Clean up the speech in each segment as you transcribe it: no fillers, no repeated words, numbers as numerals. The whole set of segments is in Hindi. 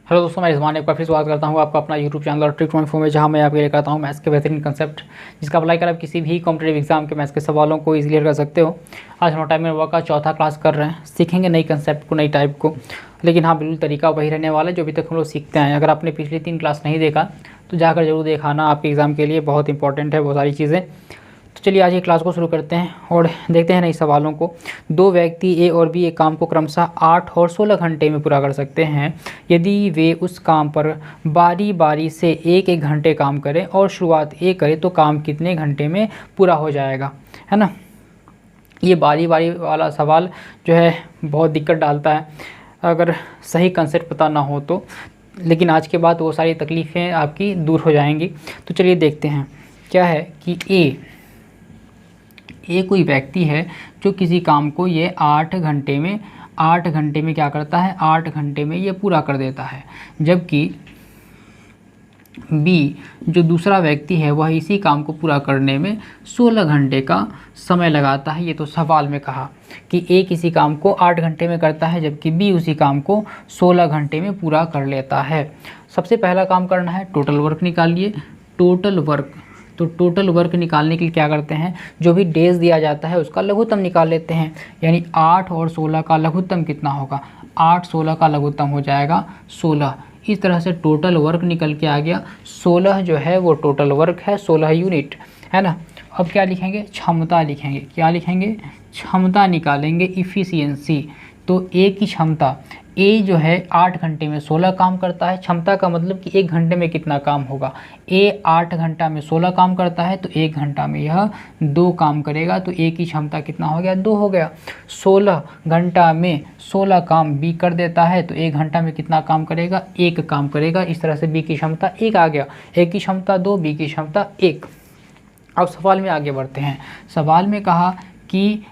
हेलो दोस्तों, मैं रिजवान एक बार फिर स्वागत करता हूं आपका अपना यूट्यूब चैनल और ट्रिक 24 में, जहां मैं आपके लिए करता हूं मैथ्स के बेहतरीन कंसेप्ट, जिसका अप्लाई कर आप किसी भी कॉम्पिटेटिव एग्जाम के मैथ्स के सवालों को इजीली कर सकते हो। आज हम टाइम में वर्क का चौथा क्लास कर रहे हैं, सीखेंगे नई कंसेप्ट को, नई टाइप को। लेकिन हाँ, बिल्कुल तरीका वही रहने वाला है जो अभी तक हम लोग सीखते हैं। अगर आपने पिछली 3 क्लास नहीं देखा तो जाकर जरूर देखाना, आपके एग्ज़ाम के लिए बहुत इंपॉर्टेंट है वो सारी चीज़ें। तो चलिए आज की क्लास को शुरू करते हैं और देखते हैं नए सवालों को। दो व्यक्ति ए और बी एक काम को क्रमशः 8 और 16 घंटे में पूरा कर सकते हैं यदि वे उस काम पर बारी बारी से एक एक घंटे काम करें और शुरुआत ए करें तो काम कितने घंटे में पूरा हो जाएगा, है ना। ये बारी बारी वाला सवाल जो है बहुत दिक्कत डालता है अगर सही कंसेप्ट पता ना हो तो, लेकिन आज के बाद वो सारी तकलीफ़ें आपकी दूर हो जाएंगी। तो चलिए देखते हैं क्या है कि ए कोई व्यक्ति है जो किसी काम को ये 8 घंटे में क्या करता है, 8 घंटे में ये पूरा कर देता है। जबकि बी जो दूसरा व्यक्ति है वह इसी काम को पूरा करने में 16 घंटे का समय लगाता है। ये तो सवाल में कहा कि ए किसी काम को 8 घंटे में करता है जबकि बी उसी काम को 16 घंटे में पूरा कर लेता है। सबसे पहला काम करना है, टोटल वर्क निकालिए। टोटल वर्क, तो टोटल वर्क निकालने के लिए क्या करते हैं, जो भी डेज दिया जाता है उसका लघुत्तम निकाल लेते हैं। यानी 8 और 16 का लघुत्तम कितना होगा, 8 16 का लघुत्तम हो जाएगा 16। इस तरह से टोटल वर्क निकल के आ गया। 16 जो है वो टोटल वर्क है, 16 यूनिट, है ना। अब क्या लिखेंगे, क्षमता लिखेंगे। क्या लिखेंगे, क्षमता निकालेंगे, इफ़िशियंसी। तो ए की क्षमता, ए जो है 8 घंटे में 16 काम करता है। क्षमता का मतलब कि 1 घंटे में कितना काम होगा। ए 8 घंटा में 16 काम करता है तो 1 घंटा में यह 2 काम करेगा। तो ए की क्षमता कितना हो गया, 2 हो गया। 16 घंटा में 16 काम बी कर देता है तो 1 घंटा में कितना काम करेगा, 1 काम करेगा। इस तरह से बी की क्षमता 1 आ गया। ए की क्षमता 2, बी की क्षमता 1। अब सवाल में आगे बढ़ते हैं। सवाल में कहा कि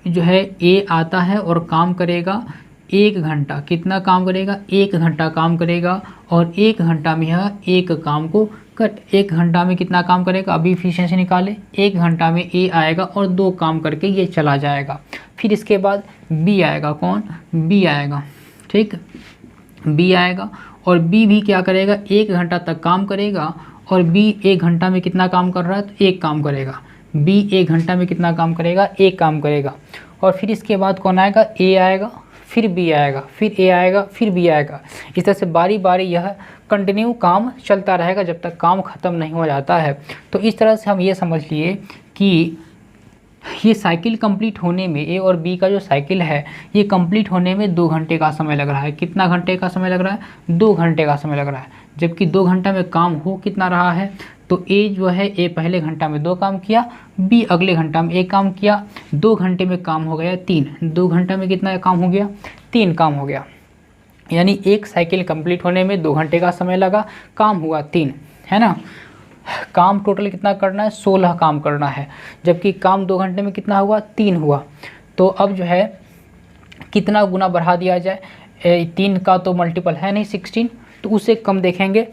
जो है ए आता है और काम करेगा 1 घंटा। कितना काम करेगा, 1 घंटा काम करेगा और 1 घंटा में यह 1 काम को 1 घंटा में कितना काम करेगा, अभी इफिशिएंसी निकाले। 1 घंटा में ए आएगा और 2 काम करके ये चला जाएगा। फिर इसके बाद बी आएगा। कौन, बी आएगा, ठीक, बी आएगा और बी भी क्या करेगा, 1 घंटा तक काम करेगा और बी 1 घंटा में कितना काम कर रहा है, तो 1 काम करेगा। बी 1 घंटा में कितना काम करेगा, 1 काम करेगा। और फिर इसके बाद कौन आएगा, ए आएगा, फिर बी आएगा, फिर ए आएगा, फिर बी आएगा। इस तरह से बारी बारी यह कंटिन्यू काम चलता रहेगा जब तक काम ख़त्म नहीं हो जाता है। तो इस तरह से हम ये समझ लिए कि ये साइकिल कंप्लीट होने में, ए और बी का जो साइकिल है ये कंप्लीट होने में 2 घंटे का समय लग रहा है। कितना घंटे का समय लग रहा है, 2 घंटे का समय लग रहा है। जबकि 2 घंटा में काम हो कितना रहा है, तो ए जो है, ए पहले घंटा में 2 काम किया, बी अगले घंटा में 1 काम किया। 2 घंटे में काम हो गया 3। 2 घंटा में कितना काम हो गया, 3 काम हो गया। यानी एक साइकिल कंप्लीट होने में 2 घंटे का समय लगा, काम हुआ 3, है ना। काम टोटल कितना करना है, 16 काम करना है। जबकि काम 2 घंटे में कितना हुआ, 3 हुआ। तो अब जो है कितना गुना बढ़ा दिया जाए, 3 का तो मल्टीपल है नहीं 16, तो उससे कम देखेंगे,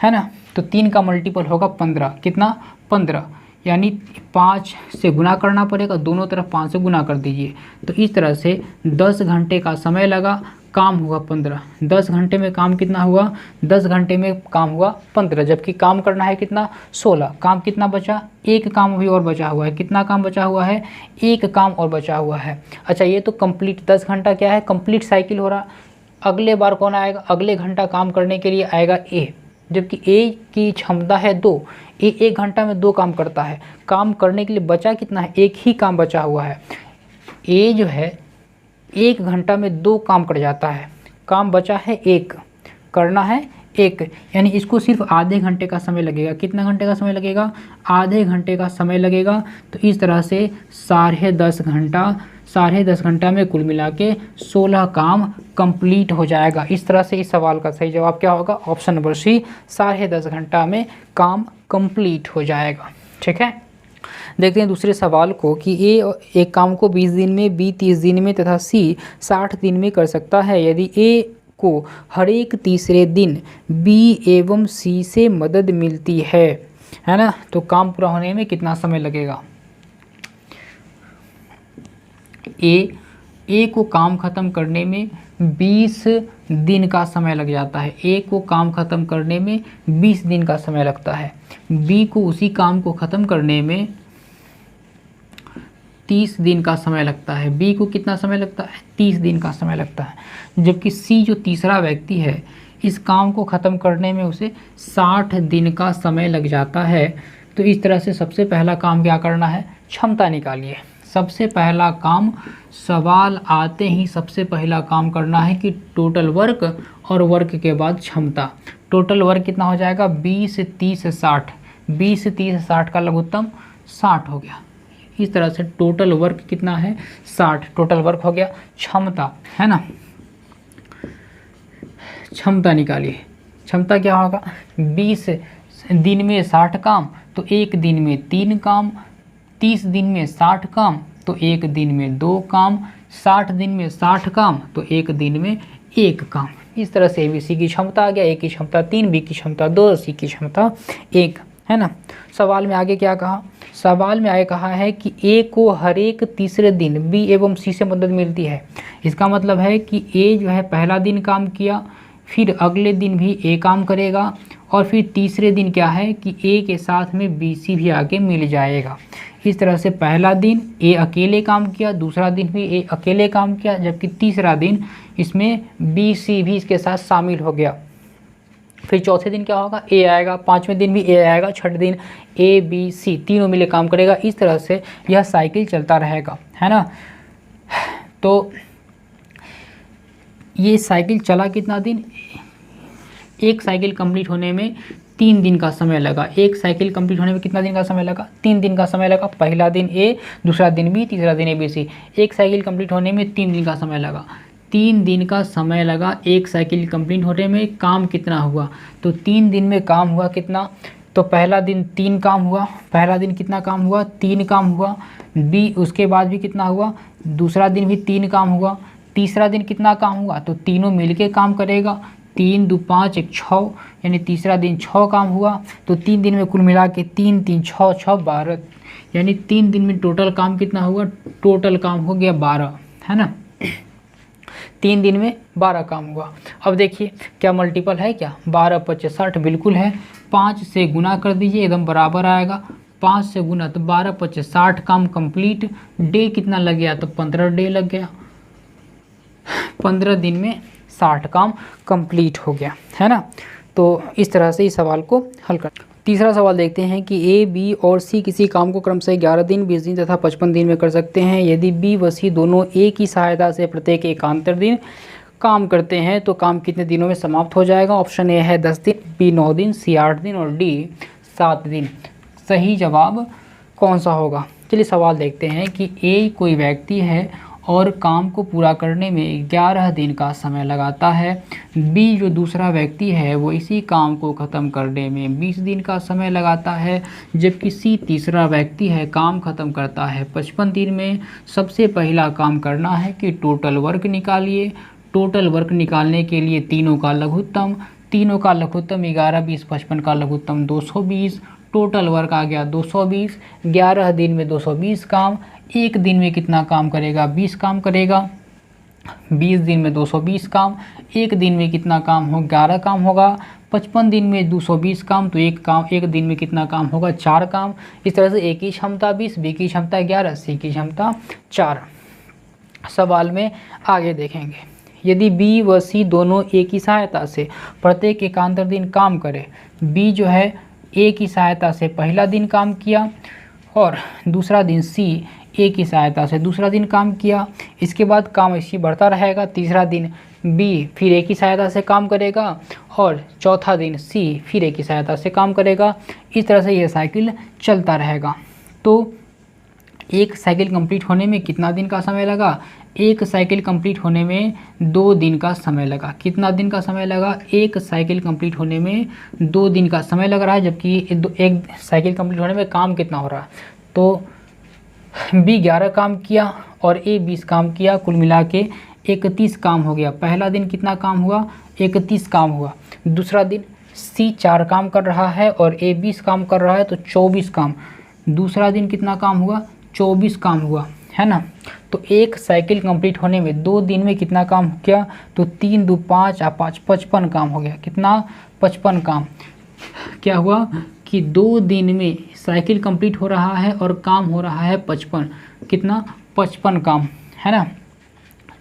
है ना। तो 3 का मल्टीपल होगा 15। कितना, 15। यानी 5 से गुना करना पड़ेगा, दोनों तरफ 5 से गुना कर दीजिए। तो इस तरह से 10 घंटे का समय लगा, काम हुआ 15। 10 घंटे में काम कितना हुआ, 10 घंटे में काम हुआ 15। जबकि काम करना है कितना, 16। काम कितना बचा, 1 काम अभी और बचा हुआ है। कितना काम बचा हुआ है, 1 काम और बचा हुआ है। अच्छा, ये तो कंप्लीट 10 घंटा क्या है, कंप्लीट साइकिल हो रहा। अगले बार कौन आएगा, अगले घंटा काम करने के लिए आएगा ए। जबकि ए की क्षमता है 2, ए 1 घंटा में 2 काम करता है। काम करने के लिए बचा कितना है, 1 ही काम बचा हुआ है। ए जो है 1 घंटा में 2 काम कर जाता है, काम बचा है 1, करना है 1। यानी इसको सिर्फ आधे घंटे का समय लगेगा। कितना घंटे का समय लगेगा, आधे घंटे का समय लगेगा। तो इस तरह से 10.5 घंटा में कुल मिला के 16 काम कंप्लीट हो जाएगा। इस तरह से इस सवाल का सही जवाब क्या होगा, ऑप्शन नंबर सी, 10.5 घंटा में काम कंप्लीट हो जाएगा। ठीक है, देखते हैं दूसरे सवाल को कि ए एक काम को 20 दिन में, बी 30 दिन में तथा सी 60 दिन में कर सकता है यदि ए को हर एक तीसरे दिन बी एवं सी से मदद मिलती है ना। तो काम पूरा होने में कितना समय लगेगा। ए को काम ख़त्म करने में 20 दिन का समय लग जाता है। ए को काम ख़त्म करने में 20 दिन का समय लगता है, बी को उसी काम को ख़त्म करने में 30 दिन का समय लगता है। बी को कितना समय लगता है? 30 दिन का समय लगता है। जबकि सी जो तीसरा व्यक्ति है, इस काम को ख़त्म करने में उसे 60 दिन का समय लग जाता है। तो इस तरह से सबसे पहला काम क्या करना है? क्षमता निकालिए। सबसे पहला काम, सवाल आते ही सबसे पहला काम करना है कि टोटल वर्क और वर्क के बाद क्षमता। टोटल वर्क कितना हो जाएगा? 20, 30, 60। 20, 30, 60 का लघुत्तम 60 हो गया। इस तरह से टोटल वर्क कितना है? 60। टोटल वर्क हो गया। क्षमता है ना, क्षमता निकालिए। क्षमता क्या होगा? 20 दिन में 60 काम तो एक दिन में 3 काम, 30 दिन में 60 काम तो एक दिन में 2 काम, 60 दिन में 60 काम तो एक दिन में 1 काम। इस तरह से ABC की क्षमता आ गया। ए की क्षमता 3, बी की क्षमता 2, सी की क्षमता 1, है ना। सवाल में आगे क्या कहा? सवाल में आगे कहा है कि ए को हर एक तीसरे दिन बी एवं सी से मदद मिलती है। इसका मतलब है कि ए जो है पहला दिन काम किया, फिर अगले दिन भी ए काम करेगा, और फिर तीसरे दिन क्या है कि ए के साथ में बी सी भी आके मिल जाएगा। इस तरह से पहला दिन ए अकेले काम किया, दूसरा दिन भी ए अकेले काम किया, जबकि तीसरा दिन इसमें बी सी भी इसके साथ शामिल हो गया। फिर चौथे दिन क्या होगा? ए आएगा, पाँचवें दिन भी ए आएगा, छठे दिन ए बी सी तीनों मिले काम करेगा। इस तरह से यह साइकिल चलता रहेगा, है ना। तो ये साइकिल चला कितना दिन? एक साइकिल कंप्लीट होने में 3 दिन का समय लगा। एक साइकिल कंप्लीट होने में कितना दिन का समय लगा? 3 दिन का समय लगा। पहला दिन ए, दूसरा दिन बी, तीसरा दिन ए बी सी। एक साइकिल कंप्लीट होने में 3 दिन का समय लगा। 3 दिन का समय लगा एक साइकिल कंप्लीट होने में। काम कितना हुआ? तो 3 दिन में काम हुआ कितना? तो पहला दिन 3 काम हुआ। पहला दिन कितना काम हुआ? 3 काम हुआ। बी उसके बाद भी कितना हुआ? दूसरा दिन भी 3 काम हुआ। तीसरा दिन कितना काम हुआ? तो तीनों मिलके काम करेगा। 3, 2, 5, 1, 6, यानी तीसरा दिन 6 काम हुआ। तो 3 दिन में कुल मिला के 3, 3, 6, 6, 12, यानी 3 दिन में टोटल काम कितना हुआ? टोटल काम हो गया 12, है ना। 3 दिन में 12 काम हुआ। अब देखिए क्या मल्टीपल है क्या? 12, 25, 60 बिल्कुल है। 5 से गुना कर दीजिए, एकदम बराबर आएगा। 5 से गुना तो 12, 25, 60 काम कंप्लीट। डे कितना लग गया? तो 15 डे लग गया। 15 दिन में 60 काम कंप्लीट हो गया, है ना। तो इस तरह से इस सवाल को हल कर। तीसरा सवाल देखते हैं कि ए, बी और सी किसी काम को क्रमशः 11 दिन, 20 दिन तथा 55 दिन में कर सकते हैं। यदि बी व सी दोनों ए की सहायता से प्रत्येक एकांतर दिन काम करते हैं तो काम कितने दिनों में समाप्त हो जाएगा? ऑप्शन ए है 10 दिन, बी 9 दिन, सी 8 दिन और डी 7 दिन। सही जवाब कौन सा होगा? चलिए सवाल देखते हैं कि ए कोई व्यक्ति है और काम को पूरा करने में 11 दिन का समय लगाता है। बी जो दूसरा व्यक्ति है वो इसी काम को ख़त्म करने में 20 दिन का समय लगाता है। जबकि सी तीसरा व्यक्ति है, काम ख़त्म करता है 55 दिन में। सबसे पहला काम करना है कि टोटल वर्क निकालिए। टोटल वर्क निकालने के लिए तीनों का लघुत्तम 11, 20, 55 का लघुत्तम 220। टोटल वर्क आ गया 220। 11 दिन में 220 काम। एक दिन में कितना काम करेगा? 20 काम करेगा। 20 दिन में 220 काम। एक दिन में कितना काम हो? 11 काम होगा। 55 दिन में 220 काम तो एक दिन में कितना काम होगा? 4 काम। इस तरह से ए की क्षमता 20, बी की क्षमता 11, सी की क्षमता 4। सवाल में आगे देखेंगे। यदि बी व सी दोनों ए की सहायता से प्रत्येक एकांतर दिन काम करें, बी जो है ए की सहायता से पहला दिन काम किया और दूसरा दिन सी ए की सहायता से दूसरा दिन काम किया। इसके बाद काम इसी बढ़ता रहेगा। तीसरा दिन बी फिर ए की सहायता से काम करेगा और चौथा दिन सी फिर ए की सहायता से काम करेगा। इस तरह से यह साइकिल चलता रहेगा। तो एक साइकिल कंप्लीट होने में कितना दिन का समय लगा? एक साइकिल कंप्लीट होने में 2 दिन का समय लगा। कितना दिन का समय लगा? एक साइकिल कंप्लीट होने में 2 दिन का समय लग रहा है। जबकि एक साइकिल कंप्लीट होने में काम कितना हो रहा है? तो बी 11 काम किया और ए 20 काम किया। कुल मिला के 31 काम हो गया। पहला दिन कितना काम हुआ? 31 काम हुआ। दूसरा दिन सी 4 काम कर रहा है और ए 20 काम कर रहा है तो 24 काम। दूसरा दिन कितना काम हुआ? 24 काम हुआ, है ना। तो एक साइकिल कंप्लीट होने में 2 दिन में कितना काम किया, तो 3 2 5 और 5 55 काम हो गया। कितना, 55 काम। क्या हुआ कि 2 दिन में साइकिल कंप्लीट हो रहा है और काम हो रहा है 55, कितना, 55 काम, है ना।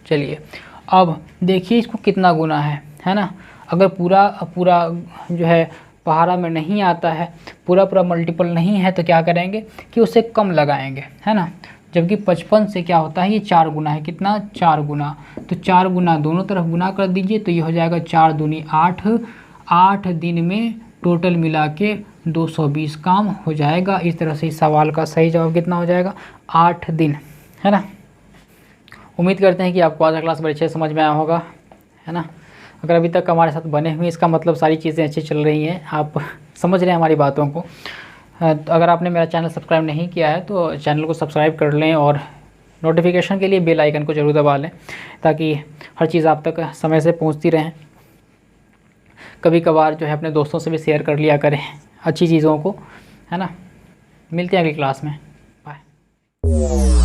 चलिए अब देखिए इसको कितना गुना है ना। अगर पूरा पूरा जो है पहाड़ा में नहीं आता है, पूरा पूरा मल्टीपल नहीं है, तो क्या करेंगे कि उसे कम लगाएंगे, है ना। जबकि 55 से क्या होता है, ये 4 गुना है। कितना, 4 गुना। तो 4 गुना दोनों तरफ गुना कर दीजिए, तो ये हो जाएगा 4 दूनी 8, 8 दिन में टोटल मिला के 220 काम हो जाएगा। इस तरह से इस सवाल का सही जवाब कितना हो जाएगा, 8 दिन, है ना। उम्मीद करते हैं कि आपको आज का क्लास बड़े अच्छे समझ में आया होगा, है ना। अगर अभी तक हमारे साथ बने हुए, इसका मतलब सारी चीज़ें अच्छी चल रही हैं, आप समझ रहे हैं हमारी बातों को। तो अगर आपने मेरा चैनल सब्सक्राइब नहीं किया है तो चैनल को सब्सक्राइब कर लें और नोटिफिकेशन के लिए बेल आइकन को ज़रूर दबा लें, ताकि हर चीज़ आप तक समय से पहुंचती रहें। कभी कभार जो है अपने दोस्तों से भी शेयर कर लिया करें अच्छी चीज़ों को, है ना। मिलते हैं अगली क्लास में, बाय।